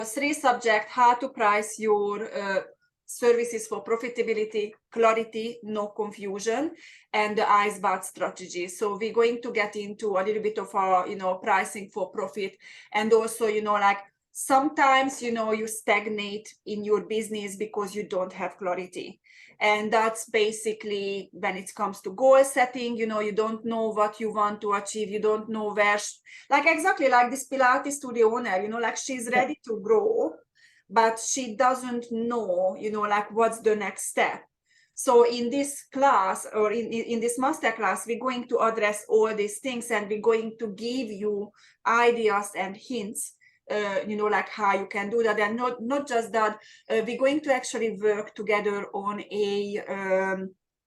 Three subjects: how to price your services for profitability, clarity, no confusion, and the icebox strategy. So we're going to get into a little bit of our, pricing for profit, and also, like sometimes, you stagnate in your business because you don't have clarity. And that's basically when it comes to goal setting, you don't know what you want to achieve. You don't know where, like exactly like this Pilates studio owner, like she's ready to grow, but she doesn't know, like what's the next step. So in this class, or in this masterclass, we're going to address all these things, and we're going to give you ideas and hints, like how you can do that. And not just that, we're going to actually work together on a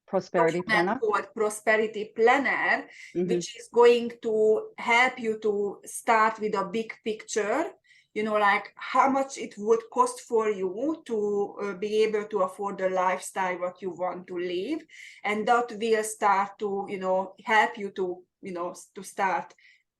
prosperity planner called prosperity planner, mm-hmm. which is going to help you to start with a big picture, like how much it would cost for you to be able to afford the lifestyle what you want to live. And that will start to, help you to, to start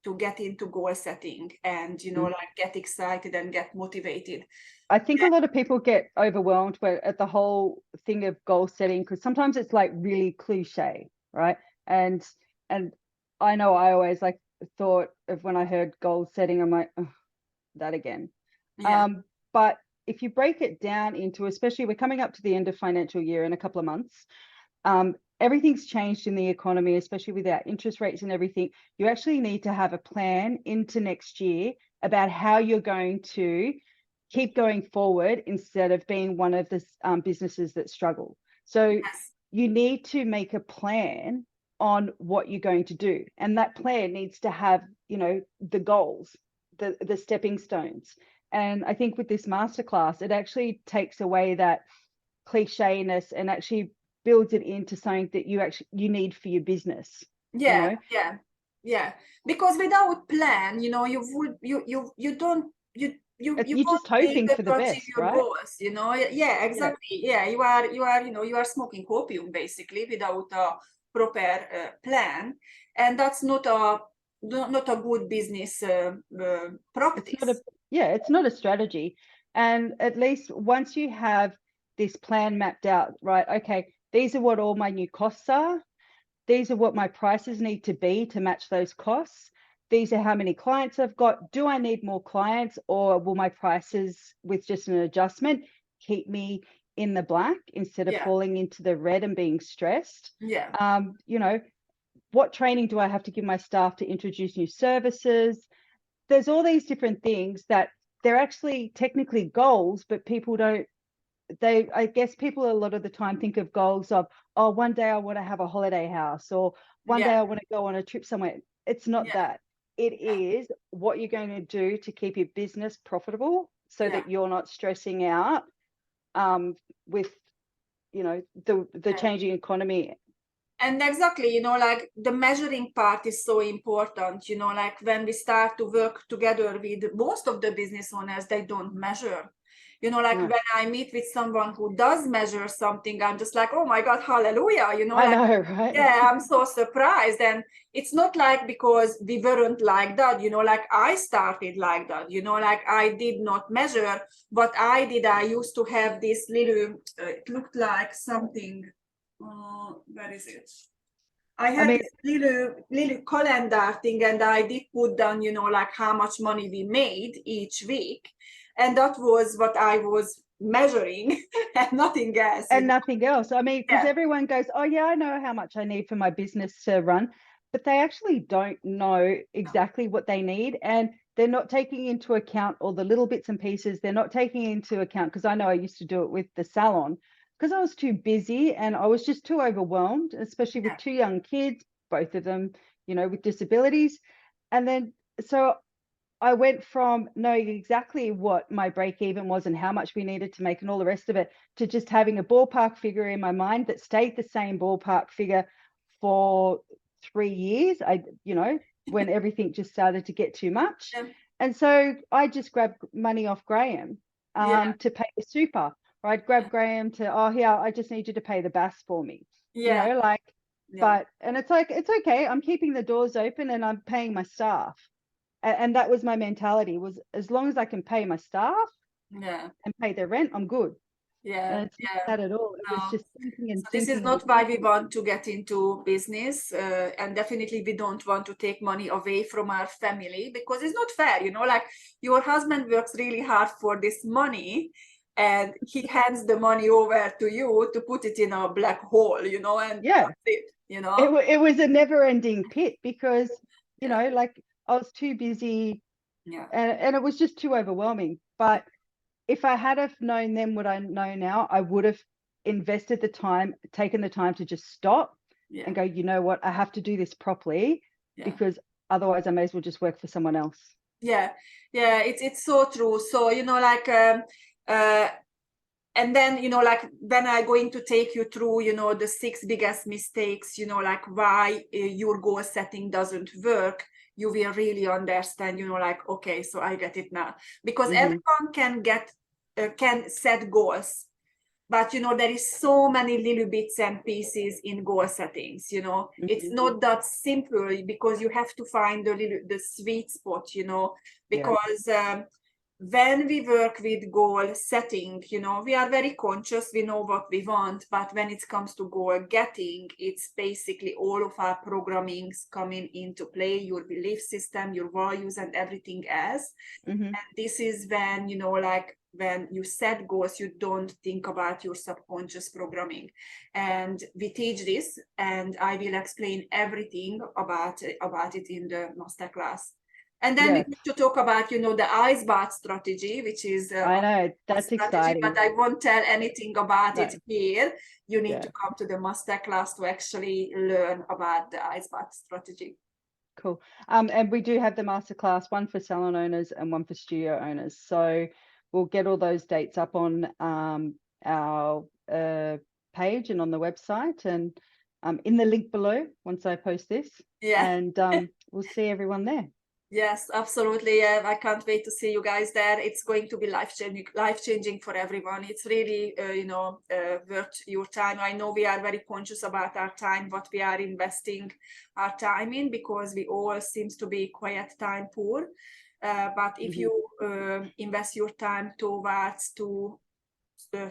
to get into goal setting and, like get excited and get motivated. I think a lot of people get overwhelmed at the whole thing of goal setting, because sometimes it's like really cliche, right? And I know I always like thought of when I heard goal setting, I'm like, oh, that again. Yeah. But if you break it down into, especially we're coming up to the end of financial year in a couple of months, everything's changed in the economy, especially with our interest rates and everything. You actually need to have a plan into next year about how you're going to keep going forward instead of being one of the businesses that struggle. So Yes. you need to make a plan on what you're going to do. And that plan needs to have, the goals, the stepping stones. And I think with this masterclass, it actually takes away that clichéness and actually builds it into something that you need for your business. Yeah. Because without plan, you You're won't just be hoping able for the to achieve best, your right? goals. Yeah, exactly. Yeah, you are smoking opium basically without a proper plan, and that's not a good business practice. It's not a strategy. And at least once you have this plan mapped out, right? Okay, these are what all my new costs are. These are what my prices need to be to match those costs. These are how many clients I've got. Do I need more clients, or will my prices with just an adjustment keep me in the black instead of falling into the red and being stressed? Yeah. What training do I have to give my staff to introduce new services? There's all these different things that they're actually technically goals, but people don't, I guess people a lot of the time think of goals of, oh, one day I want to have a holiday house, or one day I want to go on a trip somewhere. It's not that. It is what you're going to do to keep your business profitable so that you're not stressing out with, the changing economy. And exactly, like the measuring part is so important, like when we start to work together with most of the business owners, they don't measure. Like when I meet with someone who does measure something, I'm just like, oh my God, hallelujah, I know, right? Yeah, I'm so surprised. And it's not like because we weren't like that, like I started like that, like I did not measure. What I did, I used to have this little, it looked like something. Where is it? I had this little calendar thing, and I did put down, like how much money we made each week, and that was what I was measuring, and nothing else. And nothing else. I mean, because everyone goes, oh yeah, I know how much I need for my business to run, but they actually don't know exactly what they need, and they're not taking into account all the little bits and pieces. They're not taking into account, because I know I used to do it with the salon, because I was too busy and I was just too overwhelmed, especially with two young kids, both of them, with disabilities. And then so I went from knowing exactly what my break even was and how much we needed to make and all the rest of it, to just having a ballpark figure in my mind that stayed the same ballpark figure for 3 years. When everything just started to get too much. And so I just grabbed money off Graham to pay the super. Or I'd grab Graham to, oh, yeah, I just need you to pay the BAS for me. But, and it's like, it's okay. I'm keeping the doors open and I'm paying my staff. And that was my mentality, was as long as I can pay my staff, Yeah. and pay their rent, I'm good. Yeah. And it's not Yeah. that at all. It was No. just thinking and So this is thinking and not why we thinking. want to get into business, and definitely we don't want to take money away from our family, because it's not fair, you know, like your husband works really hard for this money and he hands the money over to you to put it in a black hole, you know, and Yeah, that's it, you know. it was a never-ending pit because, you Yeah. know, like I was too busy, Yeah. and it was just too overwhelming. But if I had have known then what I know now, I would have invested the time, taken the time to just stop Yeah. and go, you know what, I have to do this properly, Yeah. because otherwise I may as well just work for someone else. Yeah. Yeah. It's so true. So, you know, like, and then, you know, like when I'm going to take you through, you know, the 6 biggest mistakes, you know, like why your goal setting doesn't work, you will really understand, you know, like, okay, so I get it now. Because everyone can set goals, but, you know, there is so many little bits and pieces in goal settings, you know. It's not that simple, because you have to find the sweet spot, you know, because when we work with goal setting, you know, we are very conscious, we know what we want, but when it comes to goal getting, it's basically all of our programmings coming into play, your belief system, your values, and everything else. And this is when, you know, like when you set goals, you don't think about your subconscious programming. And we teach this, and I will explain everything about it in the masterclass. And then we need to talk about, you know, the ice bath strategy, which is I know, that's strategy, exciting. but I won't tell anything about it here. You need Yeah. to come to the masterclass to actually learn about the ice bath strategy. Cool. And we do have the masterclass, one for salon owners and one for studio owners. So we'll get all those dates up on our page and on the website, and in the link below once I post this. Yeah. And we'll see everyone there. Yes, absolutely. I can't wait to see you guys there. It's going to be life-changing for everyone. It's really, you know, worth your time. I know we are very conscious about our time, what we are investing our time in, because we all seems to be quiet time poor. But if you invest your time towards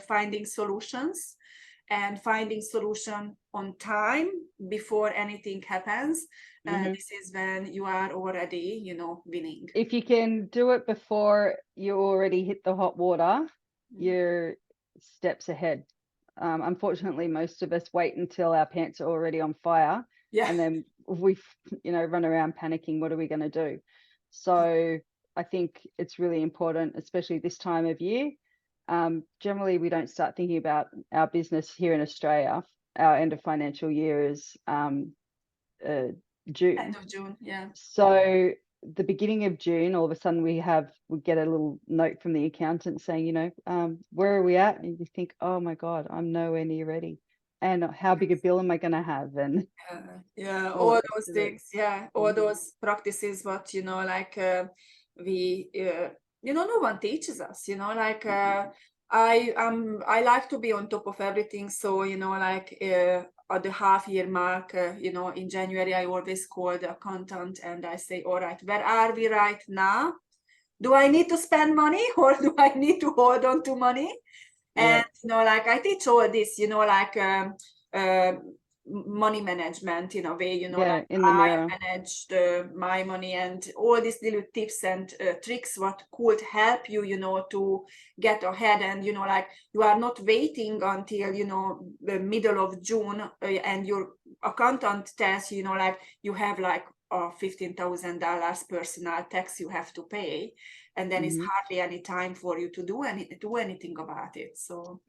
finding solutions, and finding solution on time before anything happens, this is when you are already, you know, winning. If you can do it before you already hit the hot water, you're steps ahead. Unfortunately, most of us wait until our pants are already on fire, and then we, you know, run around panicking. What are we going to do? So I think it's really important, especially this time of year. Generally, we don't start thinking about our business here in Australia. Our end of financial year is June. End of June, yeah. So the beginning of June, all of a sudden we get a little note from the accountant saying, you know, where are we at? And you think, oh my God, I'm nowhere near ready. And how big a bill am I going to have? And all those things, all those practices, what, you know, like we, you know, no one teaches us, you know, like I like to be on top of everything. So, you know, like at the half-year mark, you know, in January, I always call the accountant and I say, all right, where are we right now? Do I need to spend money, or do I need to hold on to money? And, you know, like I teach all this, you know, like money management in a way, you know, like in the mirror. I managed my money, and all these little tips and tricks what could help you, you know, to get ahead. And, you know, like you are not waiting until, you know, the middle of June and your accountant tells you, you know, like you have like $15,000 personal tax you have to pay, and then it's hardly any time for you to do anything about it. So